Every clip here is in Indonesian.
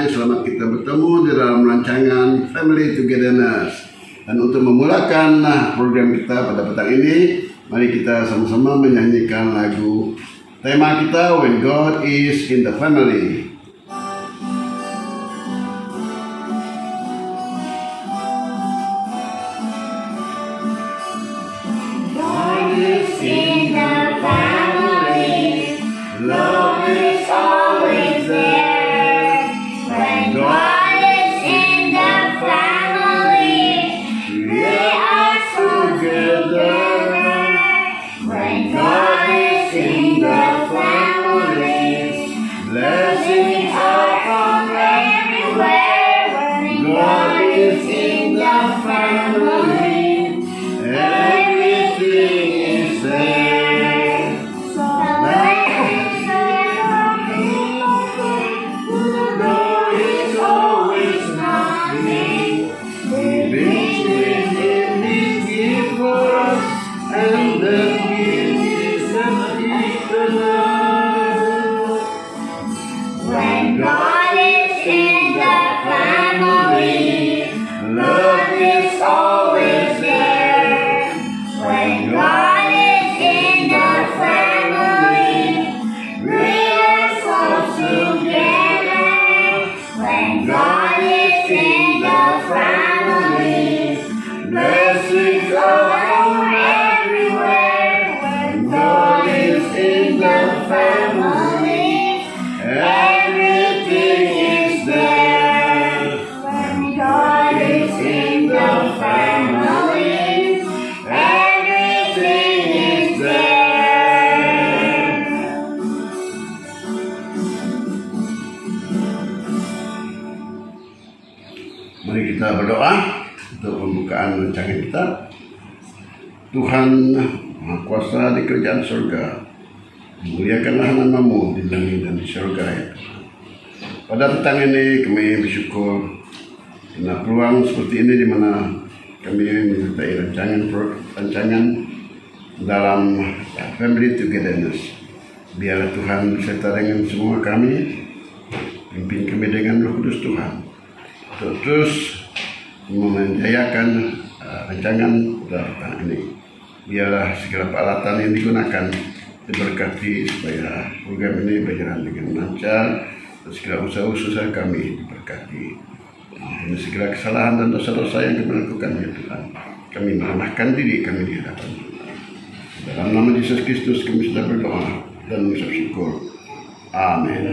selamat kita bertemu di dalam rancangan Family Togetherness. Dan untuk memulakan program kita pada petang ini, mari kita sama-sama menyanyikan lagu tema kita, When God is in the Family. God is in the family, love is always there. When God is in the family, we are together. When God is in the family, blessings are from everywhere. When God is in the family, everything is there. So God is always knocking. He brings with him his gift for us, and the gift is eternal. When God is in the family, love is always there. When God is in the family, we are so together. When God is in the family, blessings are from everywhere. When God is in the family, everything is there. When God is in the family, everything is there. Mari kita berdoa untuk pembukaan rancangan kita. Tuhan Maha Kuasa di kerajaan surga, muliakanlah nama-Mu di langit dan di surga ya Tuhan. Pada petang ini kami bersyukur karena peluang seperti ini di mana kami menyertai rancangan dalam Family Togetherness. Biarlah Tuhan beserta dengan semua kami, pimpin kami dengan Roh Kudus Tuhan untuk terus menjayakan rancangan pada petang ini. Biarlah segala peralatan yang digunakan diberkati supaya program ini berjalan dengan lancar, dan segala usaha-usaha kami diberkati. Ini segala kesalahan dan dosa-dosa yang kami lakukan ya Tuhan, kami merendahkan diri kami di hadapan Tuhan. Dalam nama Yesus Kristus kami sudah berdoa dan mengucap syukur. Amin.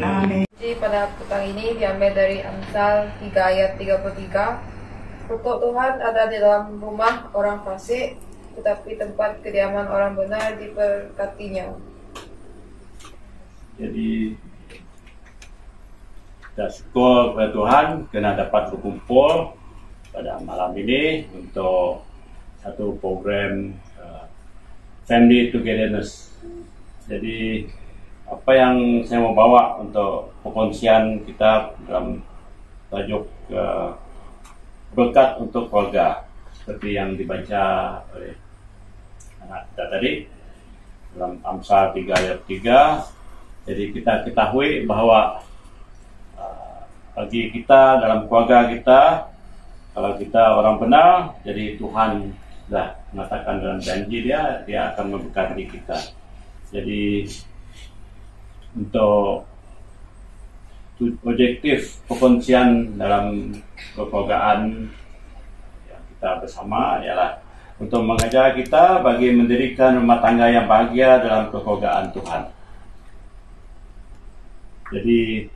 Jadi pada petang ini diambil dari Amsal 3 ayat 33. Pokok Tuhan ada di dalam rumah orang fasik, tetapi tempat kediaman orang benar diberkatinya. Jadi kita syukur kepada Tuhan kerana dapat berkumpul pada malam ini untuk satu program Family Togetherness. Jadi apa yang saya mau bawa untuk perkongsian kita dalam tajuk berkat untuk keluarga, seperti yang dibaca oleh anak kita tadi dalam Amsal 3 ayat 3. Jadi kita ketahui bahwa bagi kita dalam keluarga kita, kalau kita orang benar, jadi Tuhan sudah mengatakan dalam janji dia akan memberkati kita. Jadi untuk objektif perkongsian dalam kekeluargaan yang kita bersama ialah untuk mengajar kita bagi mendirikan rumah tangga yang bahagia dalam kekeluargaan Tuhan. Jadi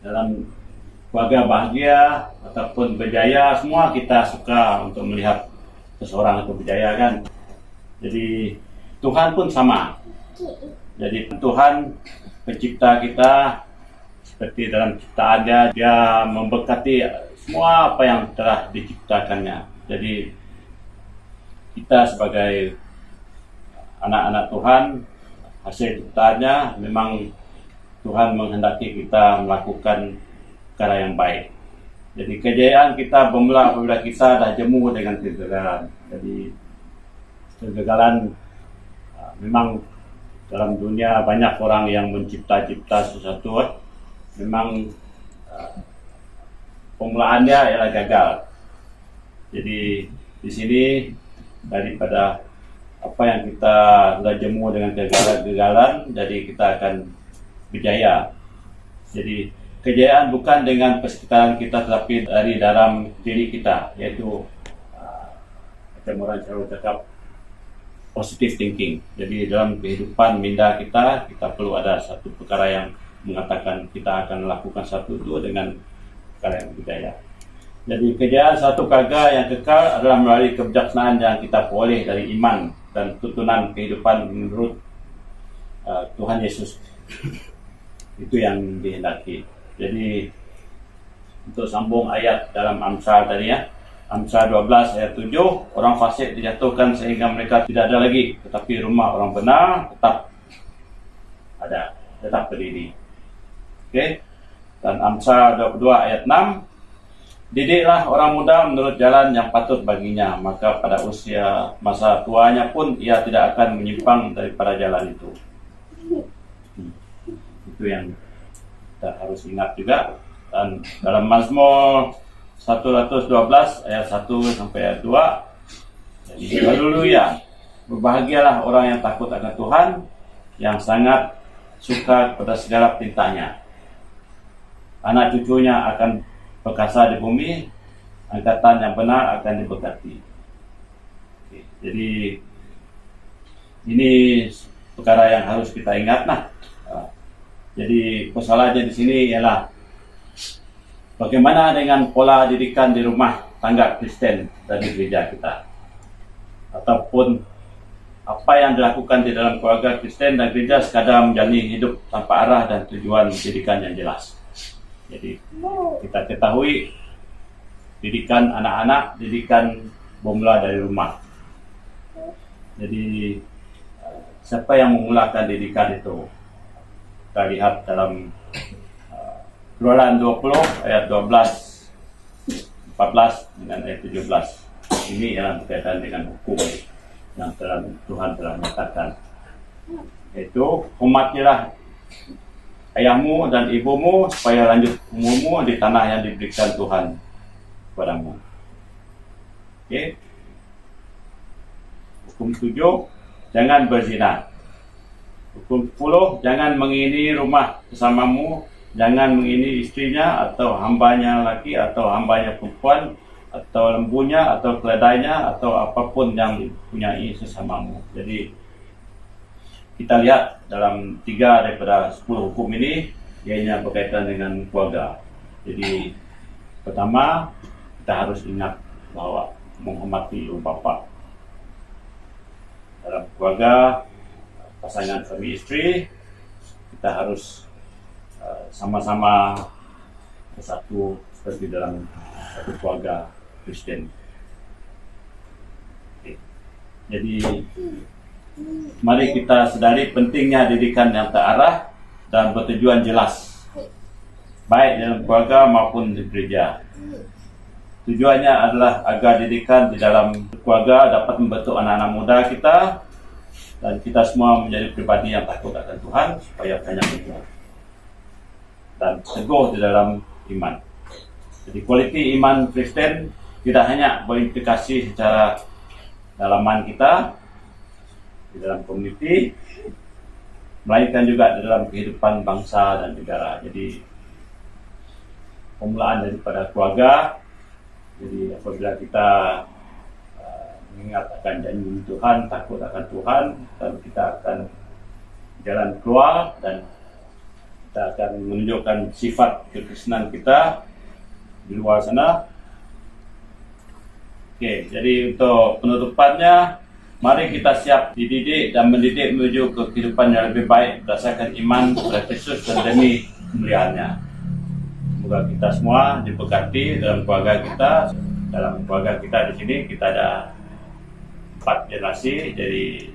dalam keluarga bahagia ataupun berjaya, semua kita suka untuk melihat seseorang itu berjaya kan. Jadi Tuhan pun sama. Jadi Tuhan pencipta kita, seperti dalam ciptaannya, dia memberkati semua apa yang telah diciptakannya. Jadi kita sebagai anak-anak Tuhan, hasil ciptaannya, memang Tuhan menghendaki kita melakukan perkara yang baik. Jadi kejayaan kita bermula apabila kita dah jemu dengan kegagalan. Jadi kegagalan memang dalam dunia banyak orang yang mencipta-cipta sesuatu, memang pemulaannya ialah gagal. Jadi di sini daripada apa yang kita sudah jemu dengan kegagalan, jadi kita akan berjaya. Jadi kejayaan bukan dengan persekitaran kita, tetapi dari dalam diri kita, yaitu macam orang selalu cakap positive thinking. Jadi dalam kehidupan minda kita perlu ada satu perkara yang mengatakan kita akan melakukan satu itu dengan perkara yang berjaya. Jadi kejayaan satu karga yang kekal adalah melalui kebijaksanaan yang kita peroleh dari iman dan tuntunan kehidupan menurut Tuhan Yesus. Itu yang dihendaki. Jadi untuk sambung ayat dalam Amsal tadi ya, Amsal 12 ayat 7, orang fasik dijatuhkan sehingga mereka tidak ada lagi, tetapi rumah orang benar tetap ada, tetap berdiri. Okey. Dan Amsal 22 ayat 6, didiklah orang muda menurut jalan yang patut baginya, maka pada usia masa tuanya pun ia tidak akan menyimpang daripada jalan itu. Itu yang kita harus ingat juga. Dan dalam Mazmur 112 ayat 1 sampai ayat 2, jadi haleluya, berbahagialah orang yang takut akan Tuhan, yang sangat suka kepada segala perintahnya. Anak cucunya akan perkasa di bumi, angkatan yang benar akan diberkati. Oke, jadi ini perkara yang harus kita ingat. Jadi persoalannya di sini ialah bagaimana dengan pola didikan di rumah tangga Kristen dan di gereja kita, ataupun apa yang dilakukan di dalam keluarga Kristen dan gereja sekadar menjalani hidup tanpa arah dan tujuan didikan yang jelas. Jadi kita ketahui didikan anak-anak, didikan bermula dari rumah. Jadi siapa yang memulakan didikan itu? Kita lihat dalam Keluaran 20 ayat 12, 14 dengan ayat 17. Ini yang berkaitan dengan hukum yang Tuhan telah nyatakan. Yaitu, hormatilah ayahmu dan ibumu supaya lanjut umurmu di tanah yang diberikan Tuhan kepadamu. Okey. Hukum 7, jangan berzina. Hukum 10, jangan mengingini rumah sesamamu, jangan mengingini istrinya atau hambanya laki atau hambanya perempuan atau lembunya atau keledainya atau apapun yang dipunyai sesamamu. Jadi kita lihat dalam 3 daripada 10 hukum ini, ianya berkaitan dengan keluarga. Jadi pertama, kita harus ingat bahawa menghormati ibu bapa. Dalam keluarga, pasangan suami istri, kita harus sama-sama bersatu seperti dalam satu keluarga Kristen. Okay. Jadi mari kita sedari pentingnya didikan yang terarah dan bertujuan jelas, baik dalam keluarga maupun di gereja. Tujuannya adalah agar didikan di dalam keluarga dapat membentuk anak-anak muda kita dan kita semua menjadi pribadi yang takut akan Tuhan supaya banyak berbuat dan teguh di dalam iman. Jadi kualiti iman Kristen tidak hanya berimplikasi secara dalaman kita di dalam komuniti, melainkan juga di dalam kehidupan bangsa dan negara. Jadi pemulaan daripada keluarga. Jadi apabila kita mengingat akan janji Tuhan, takut akan Tuhan, dan kita akan jalan keluar dan kita akan menunjukkan sifat kekristenan kita di luar sana. Oke, jadi untuk penutupannya, mari kita siap dididik dan mendidik menuju ke kehidupan yang lebih baik berdasarkan iman kepada Kristus dan demi kemuliaannya. Semoga kita semua diberkati dalam keluarga kita. Dalam keluarga kita di sini kita ada 4 generasi, jadi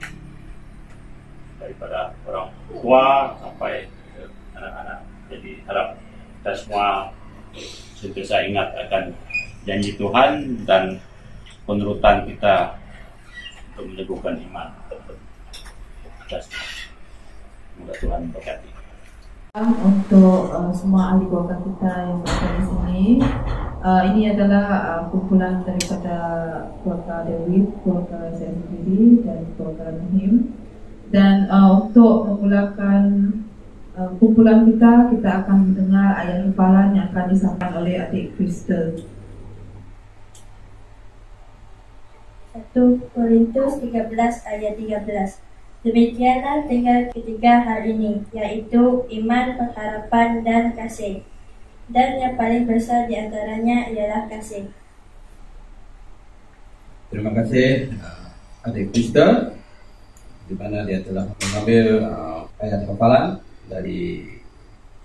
daripada orang tua sampai ke anak-anak. Jadi harap kita semua sentiasa ingat akan janji Tuhan dan penurutan kita untuk meneguhkan iman. Semoga Tuhan memberkati. Untuk semua ahli keluarga kita yang berada di sini, Ini adalah kumpulan daripada keluarga Dewi, keluarga saya sendiri dan keluarga Nahim. Dan untuk memulakan kumpulan kita akan mendengar ayat hafalan yang akan disampaikan oleh adik Crystal. 1 Korintus 13 ayat 13. Demikianlah tinggal ketiga hal ini, yaitu iman, pengharapan, dan kasih. Dan yang paling besar di antaranya ialah kasih. Terima kasih adik Crystal, di mana dia telah mengambil ayat hafalan dari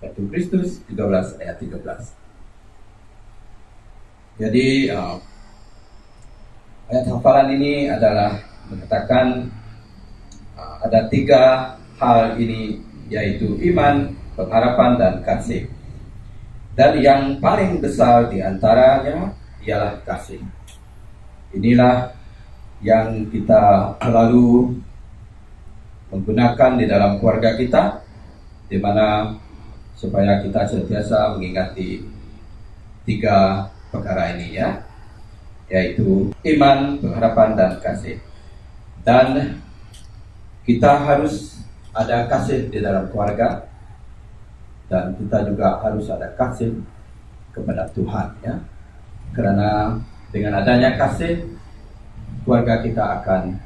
1 Korintus 13 ayat 13. Jadi ayat hafalan ini adalah mengatakan ada tiga hal ini, yaitu iman, pengharapan, dan kasih. Dan yang paling besar di antaranya ialah kasih. Inilah yang kita selalu menggunakan di dalam keluarga kita, di mana supaya kita sentiasa mengingati tiga perkara ini, ya, yaitu iman, pengharapan, dan kasih. Dan kita harus ada kasih di dalam keluarga, dan kita juga harus ada kasih kepada Tuhan, ya. Karena dengan adanya kasih, keluarga kita akan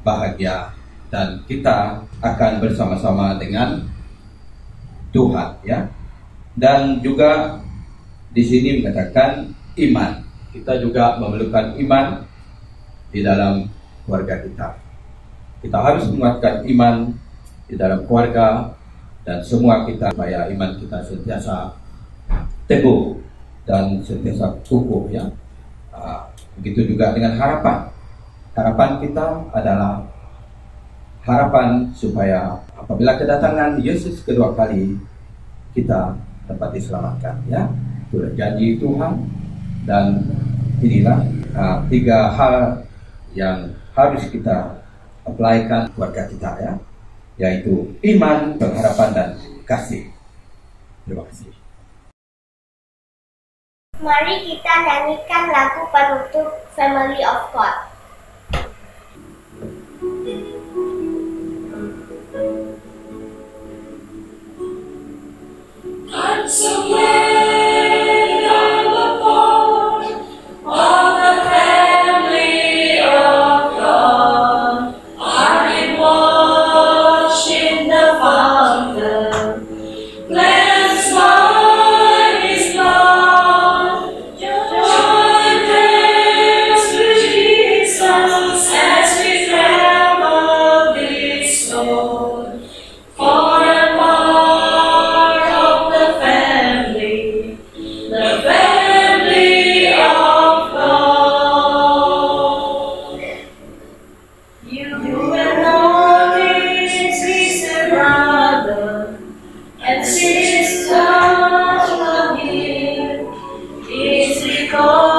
bahagia dan kita akan bersama-sama dengan Tuhan, ya. Dan juga di sini mengatakan iman. Kita juga memerlukan iman di dalam keluarga kita. Kita harus menguatkan iman di dalam keluarga dan semua kita, supaya iman kita sentiasa teguh dan sentiasa kukuh, ya. Begitu juga dengan harapan. Harapan kita adalah harapan supaya apabila kedatangan Yesus kedua kali kita dapat diselamatkan, ya. Itu janji Tuhan. Dan inilah tiga hal yang harus kita apply-kan keluarga kita, ya, yaitu iman, pengharapan, dan kasih. Terima kasih. Mari kita nyanyikan lagu penutup Family of God. I'm so glad I'm a part of the family of God. I've been watching the Father cleanse by His blood. Join hands with Jesus as we travel this road. For a part of the family of God. You and all these sister, brother, and sister of Him is because